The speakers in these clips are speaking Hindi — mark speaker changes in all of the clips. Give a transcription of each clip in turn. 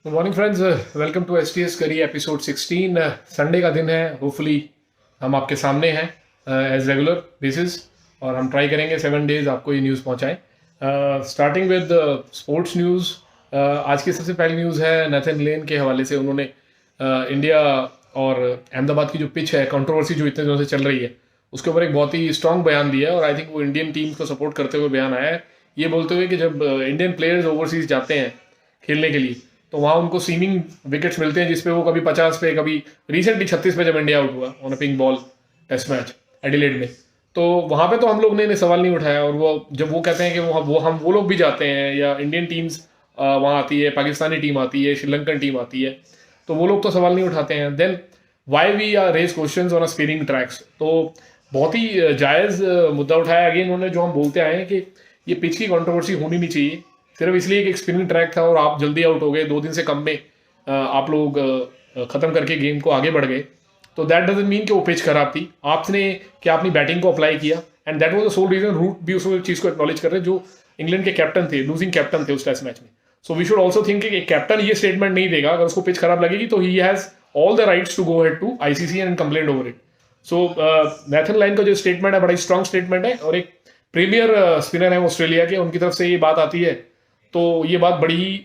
Speaker 1: Good morning friends, welcome to S T S curry episode 16। Sunday का दिन है। होपफुली हम आपके सामने हैं एज रेगुलर बेसिस और हम ट्राई करेंगे 7 डेज आपको ये न्यूज़ पहुंचाएं। Starting with sports news. आज की सबसे पहली न्यूज़ है नेथन लेन के हवाले से। उन्होंने इंडिया और अहमदाबाद की जो पिच है, कंट्रोवर्सी जो इतने दिनों से चल रही है, उसके ऊपर एक बहुत ही स्ट्रॉन्ग बयान दिया है और आई थिंक वो इंडियन टीम को सपोर्ट करते हुए बयान आया है, ये बोलते हुए कि जब इंडियन प्लेयर्स ओवरसीज जाते हैं खेलने के लिए तो वहाँ उनको सीमिंग विकेट्स मिलते हैं जिसपे वो कभी 50 पे, कभी रिसेंटली 36 पे जब इंडिया आउट हुआ on a pink ball test match Adelaide में, तो वहाँ पे तो हम लोग ने सवाल नहीं उठाया। और वो जब वो कहते हैं कि वो लोग भी जाते हैं या इंडियन टीम्स वहाँ आती है, पाकिस्तानी टीम आती है, श्रीलंकन टीम आती है, तो वो लोग तो सवाल नहीं उठाते हैं। Then why we are raise question on a spinning tracks, तो बहुत ही जायज़ मुद्दा उठाया अगेन उन्होंने, जो हम बोलते आए हैं कि ये पिच की कंट्रोवर्सी होनी नहीं चाहिए। सिर्फ इसलिए कि एक स्पिनिंग ट्रैक था और आप जल्दी आउट हो गए, 2 दिन से कम में आप लोग खत्म करके गेम को आगे बढ़ गए, तो दैट डजंट मीन कि वो पिच खराब थी। आपने क्या अपनी बैटिंग को अप्लाई किया, and that was the sole reason. Root भी उस चीज़ को एक्नॉलेज कर रहे हैं जो इंग्लैंड के कैप्टन थे, लूजिंग कैप्टन थे उस टेस्ट मैच में। So we should also think कि कैप्टन ये स्टेटमेंट नहीं देगा अगर उसको पिच खराब लगेगी, तो he has all the rights to go head to ICC and complaint over it. So Nathan Lyon का जो स्टेटमेंट है बड़ा स्ट्रॉन्ग स्टेटमेंट है, और एक प्रीमियर स्पिनर है ऑस्ट्रेलिया के, उनकी तरफ से ये बात आती है, तो ये बात बड़ी ही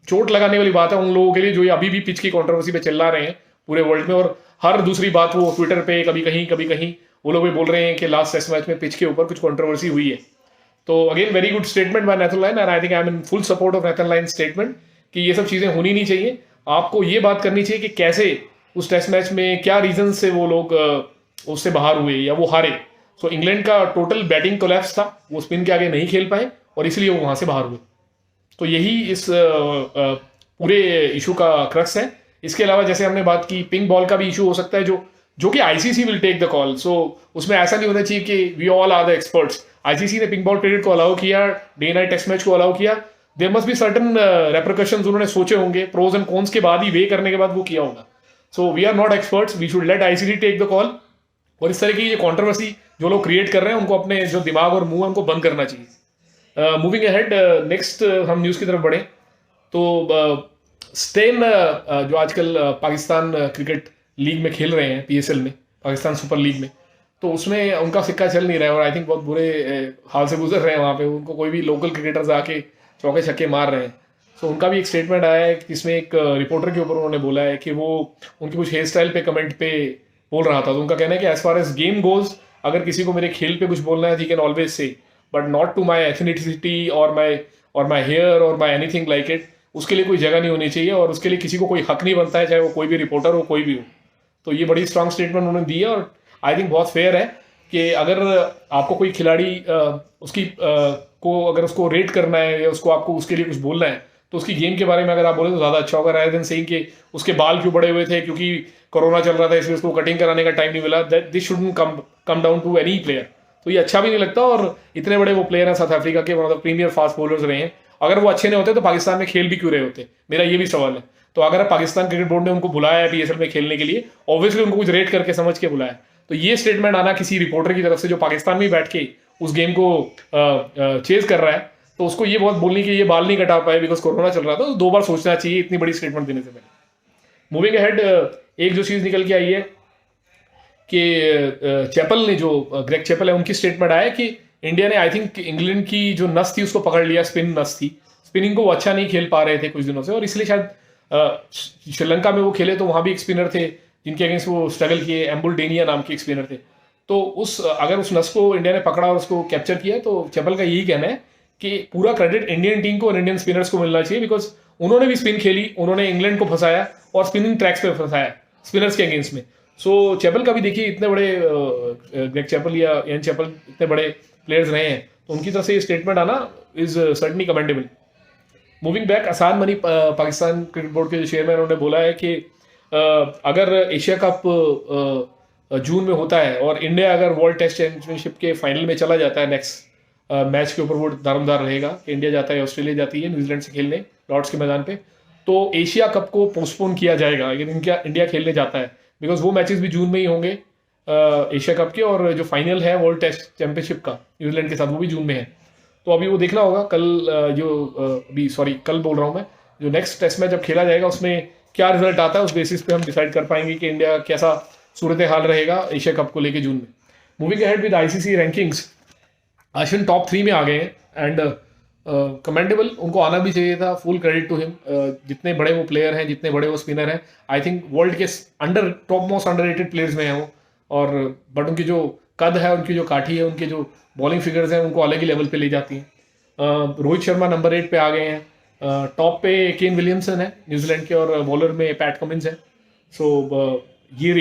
Speaker 1: चोट लगाने वाली बात है उन लोगों के लिए जो ये अभी भी पिच की कंट्रोवर्सी पे चिल्ला रहे हैं पूरे वर्ल्ड में। और हर दूसरी बात वो ट्विटर पे कभी कहीं वो लोग भी बोल रहे हैं कि लास्ट टेस्ट मैच में पिच के ऊपर कुछ कंट्रोवर्सी हुई है। तो again very good statement by Nathan line, and I think I am in full support of Nathan line statement कि ये सब चीज़ें होनी नहीं चाहिए। आपको ये बात करनी चाहिए कि कैसे उस टेस्ट मैच में क्या रीजन से वो लोग उससे बाहर हुए या वो हारे। सो इंग्लैंड का टोटल बैटिंग कोलैप्स था, वो स्पिन के आगे नहीं खेल पाए और इसलिए वो वहां से बाहर हुए। तो यही इस पूरे इशू का क्रक्स है। इसके अलावा जैसे हमने बात की, पिंक बॉल का भी इशू हो सकता है जो कि ICC will take the call. So उसमें ऐसा नहीं होना चाहिए कि we all are the experts. ICC ने पिंक बॉल क्रिकेट को अलाउ किया, डे नाइट टेस्ट मैच को अलाउ किया, there must be certain repercussions उन्होंने सोचे होंगे, प्रोज एंड कॉन्स के बाद ही वे करने के बाद वो किया होगा। So we are not experts, we should let ICC take the call. और इस तरह की ये कॉन्ट्रोवर्सी जो लोग क्रिएट कर रहे हैं उनको अपने जो दिमाग और मुंह है उनको बंद करना चाहिए। मूविंग अहेड, नेक्स्ट हम न्यूज़ की तरफ बढ़े तो स्टेन जो आजकल पाकिस्तान क्रिकेट लीग में खेल रहे हैं, पीएसएल में, पाकिस्तान सुपर लीग में, तो उसमें उनका सिक्का चल नहीं रहा है और आई थिंक बहुत बुरे हाल से गुजर रहे हैं वहाँ पे। उनको कोई भी लोकल क्रिकेटर्स आके चौके छक्के मार रहे हैं। सो उनका भी एक स्टेटमेंट आया है जिसमें एक रिपोर्टर के ऊपर उन्होंने बोला है कि वो उनकी कुछ हेयर स्टाइल पे कमेंट पे बोल रहा था। तो उनका कहना है कि as far as game goes, अगर किसी को मेरे खेल पे कुछ बोलना है, he can always say, but not to my ethnicity और माई हेयर और माई एनीथिंग लाइक इट। उसके लिए कोई जगह नहीं होनी चाहिए और उसके लिए किसी को कोई हक नहीं बनता है, चाहे वो कोई भी रिपोर्टर हो, कोई भी हो। तो ये बड़ी स्ट्रांग स्टेटमेंट उन्होंने दी है और आई थिंक बहुत फेयर है कि अगर आपको कोई खिलाड़ी उसकी को अगर उसको रेट करना है या उसको आपको उसके लिए कुछ बोलना है, तो उसकी गेम के बारे में अगर आप बोले तो ज़्यादा अच्छा होगा, रादर देन सेइंग कि उसके बाल क्यों बड़े हुए थे क्योंकि कोरोना चल रहा था इसलिए उसको कटिंग कराने का टाइम नहीं मिला। This shouldn't come down to any player. तो ये अच्छा भी नहीं लगता। और इतने बड़े वो प्लेयर हैं साउथ अफ्रीका के, one of the premier fast bowlers रहे हैं। अगर वो अच्छे नहीं होते तो पाकिस्तान में खेल भी क्यों रहे होते, मेरा ये भी सवाल है। तो अगर पाकिस्तान क्रिकेट बोर्ड ने उनको बुलाया है पीएसएल में खेलने के लिए, ऑब्वियसली उनको कुछ रेट करके समझ के बुलाया। तो ये स्टेटमेंट आना किसी रिपोर्टर की तरफ से जो पाकिस्तान में बैठ के उस गेम को चेज कर रहा है, तो उसको ये बहुत बोलनी कि ये बाल नहीं कटा पाए बिकॉज कोरोना चल रहा था, तो 2 बार सोचना चाहिए इतनी बड़ी स्टेटमेंट देने से पहले। मूविंग अहेड, एक जो चीज़ निकल के आई है कि चैपल ने, जो ग्रेग चैपल है, उनकी स्टेटमेंट आया कि इंडिया ने आई थिंक इंग्लैंड की जो नस थी उसको पकड़ लिया, स्पिन नस थी, स्पिनिंग को वो अच्छा नहीं खेल पा रहे थे कुछ दिनों से, और इसलिए शायद श्रीलंका में वो खेले तो वहाँ भी एक स्पिनर थे जिनके अगेंस्ट वो स्ट्रगल किए, एम्बुल डेनिया नाम के एक स्पिनर थे। तो अगर उस नस को इंडिया ने पकड़ा और उसको कैप्चर किया, तो चैपल का यही कहना है कि पूरा क्रेडिट इंडियन टीम को और इंडियन स्पिनर्स को मिलना चाहिए, बिकॉज उन्होंने भी स्पिन खेली, उन्होंने इंग्लैंड को फंसाया और स्पिनिंग ट्रैक्स पे फंसाया स्पिनर्स के अगेंस्ट में। सो चैपल का भी देखिए, इतने बड़े ग्रेग चैपल या एन चैपल इतने बड़े प्लेयर्स रहे हैं, तो उनकी तरफ से ये स्टेटमेंट आना is certainly commendable. Moving back, आसान मनी पाकिस्तान क्रिकेट बोर्ड के जो चेयरमैन, उन्होंने बोला है कि अगर एशिया कप जून में होता है और इंडिया अगर वर्ल्ड टेस्ट चैंपियनशिप के फाइनल में चला जाता है, नेक्स्ट मैच के ऊपर वो दारोमदार रहेगा कि इंडिया जाता है, ऑस्ट्रेलिया जाती है न्यूजीलैंड से खेलने लॉर्ड्स के मैदान पे, तो एशिया कप को पोस्टपोन किया जाएगा अगर इंडिया खेलने जाता है, बिकॉज वो मैचेस भी जून में ही होंगे एशिया कप के, और जो फाइनल है वर्ल्ड टेस्ट चैंपियनशिप का न्यूजीलैंड के साथ, वो भी जून में है। तो अभी वो देखना होगा कल, कल बोल रहा हूँ मैं, जो नेक्स्ट टेस्ट मैच जब खेला जाएगा उसमें क्या रिजल्ट आता है, उस बेसिस पे हम डिसाइड कर पाएंगे कि इंडिया कैसा सूरत हाल रहेगा एशिया कप को लेके जून में। Moving ahead with ICC rankings, Ashwin top 3 में आ गए हैं एंड कमेंडेबल, उनको आना भी चाहिए था, फुल क्रेडिट टू हिम। जितने बड़े वो प्लेयर हैं, जितने बड़े वो स्पिनर हैं, आई थिंक वर्ल्ड के under top most underrated players में हैं वो। और बट उनकी जो कद है, उनकी जो काठी है, उनके जो बॉलिंग फिगर्स हैं, उनको अलग ही लेवल पे ले जाती हैं। रोहित शर्मा नंबर 8 पे आ गए हैं। टॉप पे केन विलियमसन है न्यूजीलैंड के, और बॉलर में पैट कमिंस है। सो ये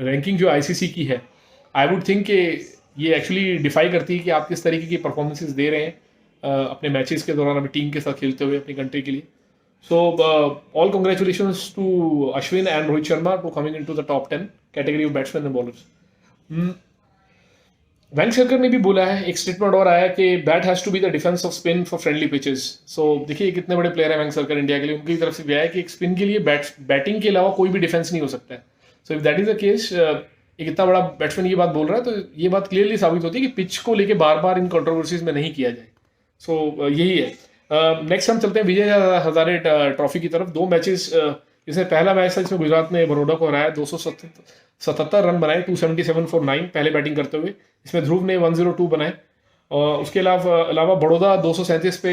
Speaker 1: रैंकिंग जो आईसीसी की है, आई वुड थिंक कि ये एक्चुअली डिफाई करती है कि आप किस तरीके की परफॉर्मेंसेस दे रहे हैं अपने मैचेस के दौरान, अभी टीम के साथ खेलते हुए अपनी कंट्री के लिए। So all congratulations to Ashwin and Rohit Sharma to coming into the top 10 category of batsman and bowlers. Vengsarkar ने भी बोला है, एक स्टेटमेंट और आया कि bat has to be the defence of spin for friendly pitches. So देखिए कितने बड़े प्लेयर है वेंगसरकर इंडिया के लिए, उनकी तरफ से भी आया कि एक स्पिन के लिए बैटिंग के अलावा कोई भी डिफेंस नहीं हो सकता है। So if that is the case, एक इतना बड़ा बैट्समैन ये बात बोल रहा है, तो ये बात क्लियरली साबित होती है कि पिच को लेके बार बार इन कंट्रोवर्सीज में नहीं किया जाए। सो यही है। नेक्स्ट हम चलते हैं विजय हजारे ट्रॉफी की तरफ। 2 मैचेस, इसमें पहला मैच था जिसमें गुजरात ने बड़ौदा को हराया, 277 रन बनाए, 277 फॉर 9 पहले बैटिंग करते हुए। इसमें ध्रुव ने 102 बनाए, और उसके अलावा बड़ौदा 237 पे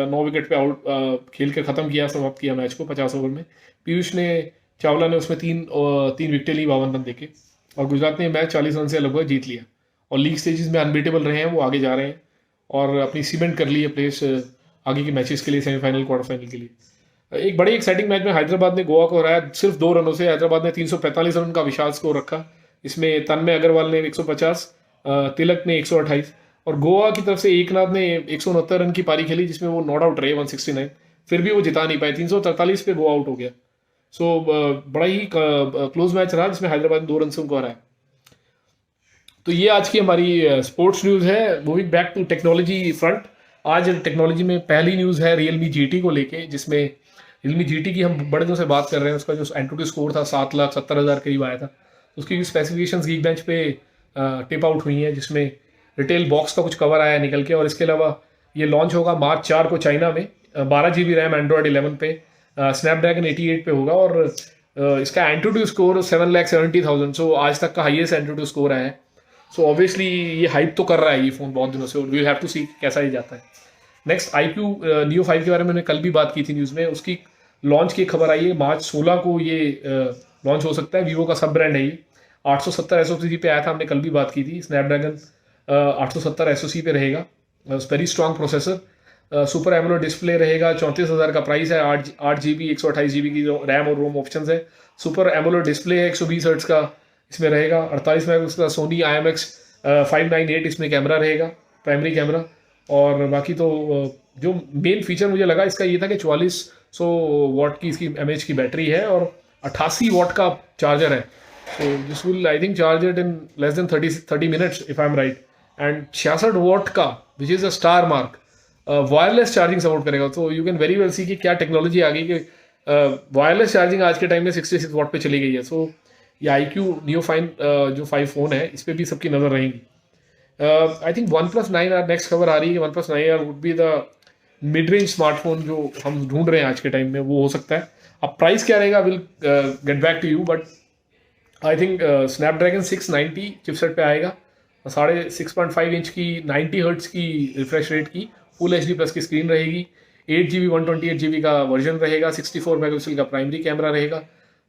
Speaker 1: 9 विकेट पे आउट खेल कर खत्म किया, समाप्त किया मैच को 50 ओवर में। पीयूष ने चावला ने उसमें तीन विकेटें ली 52 रन देके, और गुजरात ने मैच 40 रन से लगभग जीत लिया, और लीग स्टेजेस में अनबीटेबल रहे हैं, वो आगे जा रहे हैं और अपनी सीमेंट कर ली है प्लेस आगे के मैचेस के लिए, सेमीफाइनल क्वार्टर फाइनल के लिए। एक बड़े एक्साइटिंग मैच में हैदराबाद ने गोवा को हराया सिर्फ 2 रनों से। हैदराबाद ने 345 रन का विशाल स्कोर रखा, इसमें तन्मय अग्रवाल ने 150, तिलक ने 128, और गोवा की तरफ से एकनाथ ने 169 रन की पारी खेली, जिसमें वो नॉट आउट रहे 169, फिर भी वो जिता नहीं पाए, 343 पे गो आउट हो गया। सो बड़ा ही क्लोज मैच रहा, जिसमें हैदराबाद ने 2 रन से उनको हराया। तो ये आज की हमारी स्पोर्ट्स न्यूज़ है। Moving back to technology front, आज टेक्नोलॉजी में पहली न्यूज़ है Realme GT को लेके, जिसमें Realme GT की हम बड़े दिनों से बात कर रहे हैं। उसका जो एंटूटी स्कोर था 7,70,000 करीब आया था, उसकी स्पेसिफिकेशंस गीक बेंच पे टिप आउट हुई हैं, जिसमें रिटेल बॉक्स का कुछ कवर आया निकल के, और इसके अलावा ये लॉन्च होगा मार्च 4 को चाइना में। 12 GB रैम एंड्रॉयड 11 पे, स्नैपड्रैगन 88 पे होगा, और इसका एंटूटी स्कोर 7,70,000, सो आज तक का हाईएस्ट एंटूटी स्कोर है। सो ऑब्वियसली ये हाइप तो कर रहा है ये फ़ोन बहुत दिनों से, और वी हैव टू सी कैसा ही जाता है। नेक्स्ट iQOO Neo 5 के बारे में मैंने कल भी बात की थी न्यूज़ में, उसकी लॉन्च की खबर आई है, मार्च 16 को ये लॉन्च हो सकता है। वीवो का सब ब्रांड है ये। 870 SoC पे आया था, हमने कल भी बात की थी। स्नैपड्रैगन 870 SoC पे रहेगा, very strong processor, super AMOLED display रहेगा, 34,000 का प्राइस है, 8 GB 128 GB की रैम और रोम ऑप्शन है। सुपर एमोलेड डिस्प्ले है, 120 हर्ट्ज का इसमें रहेगा, 48 मेगापिक्सल का सोनी IMX 598 इसमें कैमरा रहेगा, प्राइमरी कैमरा। और बाकी तो जो मेन फीचर मुझे लगा इसका ये था कि 4400 वाट की इसकी mAh की बैटरी है, और 88 वाट का चार्जर है। So this will I think charge it in less than 30 minutes if I am right. And 66 वाट का, which is a star mark, wireless charging support करेगा। तो यू कैन वेरी वेल सी कि क्या टेक्नोलॉजी आ गई कि वायरलेस चार्जिंग आज के टाइम में 66 वाट पे चली गई है। सो ये iQOO Neo 5 जो 5 फ़ोन है, इस पर भी सबकी नज़र रहेंगी। I think OnePlus 9R next खबर आ रही है। OnePlus 9R would be the mid range smartphone जो हम ढूंढ रहे हैं आज के टाइम में, वो हो सकता है। अब प्राइस क्या रहेगा will get back to you, but I think Snapdragon 690 chipset पे आएगा, 6.5 इंच की 90 हर्ट्ज की रिफ्रेश रेट की फुल HD+ की स्क्रीन रहेगी, 8 GB 128 GB का वर्जन रहेगा, 64 मेगापिक्सल का प्राइमरी कैमरा रहेगा,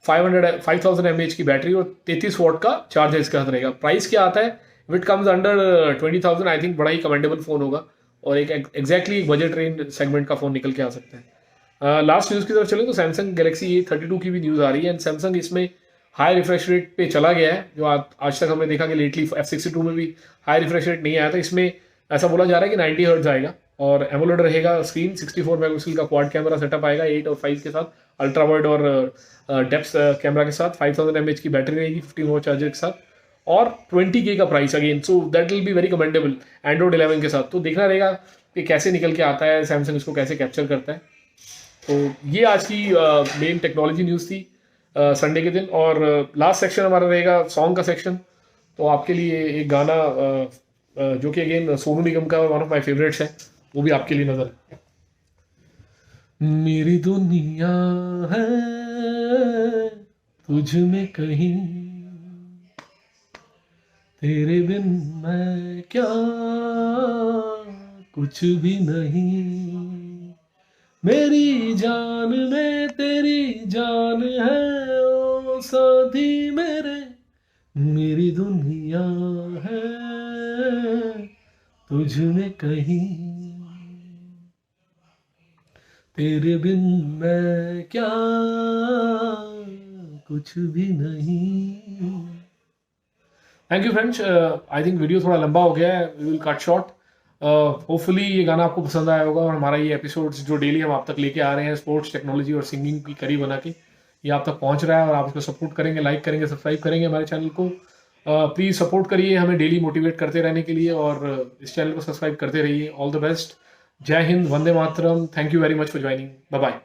Speaker 1: 5000 mAh की बैटरी, और 33 वाट का चार्जर इसके साथ रहेगा। प्राइस क्या आता है, if it comes under 20,000, I think बड़ा ही कमेंडेबल फोन होगा, और एक एग्जैक्टली बजट रेंज सेगमेंट का फोन निकल के आ सकता है। लास्ट न्यूज़ की तरफ चले तो सैमसंग गैलेक्सी A32 की भी न्यूज़ आ रही है, एंड सैमसंग इसमें हाई रिफ्रेश रेट पे चला गया है, जो आज तक हमने देखा कि लेटली F62 में भी हाई रिफ्रेश रेट नहीं आया था। इसमें ऐसा बोला जा रहा है कि 90 हर्ट्ज आएगा, और एमोलेड रहेगा स्क्रीन, 64 मेगापिक्सल का क्वाड कैमरा सेटअप आएगा 8 और 5 के साथ, अल्ट्रा वाइड और डेप्थ कैमरा के साथ, 5000 mAh की बैटरी रहेगी 15 वाट चार्जर के साथ, और 20K का price again. So that will be very commendable Android 11 के साथ। तो देखना रहेगा कि कैसे निकल के आता है, सैमसंग इसको कैसे कैप्चर करता है। तो ये आज की मेन टेक्नोलॉजी न्यूज़ थी संडे के दिन। और लास्ट सेक्शन हमारा रहेगा सॉन्ग का सेक्शन। तो आपके लिए एक गाना जो कि अगेन सोनू निगम का वन ऑफ माई फेवरेट्स है, वो भी आपके लिए नजर है। मेरी दुनिया है तुझ में कहीं, तेरे बिन मैं क्या कुछ भी नहीं। मेरी जान में तेरी जान है ओ साथी मेरे, मेरी दुनिया है तुझ में कहीं, तेरे बिन मैं क्या कुछ भी नहीं। Thank you friends. I think video थोड़ा लंबा हो गया है, we will cut short. Hopefully ये गाना आपको पसंद आया होगा और हमारा ये एपिसोड्स जो डेली हम आप तक लेके आ रहे हैं स्पोर्ट्स, टेक्नोलॉजी और सिंगिंग की कड़ी बना के, ये आप तक पहुंच रहा है और आप इसको सपोर्ट करेंगे, लाइक करेंगे, सब्सक्राइब करेंगे हमारे चैनल को। प्लीज़ सपोर्ट करिए हमें डेली मोटिवेट करते रहने के लिए और इस चैनल को सब्सक्राइब करते रहिए। All the best. जय हिंद, वंदे मातरम। Thank you very much for joining. Bye bye.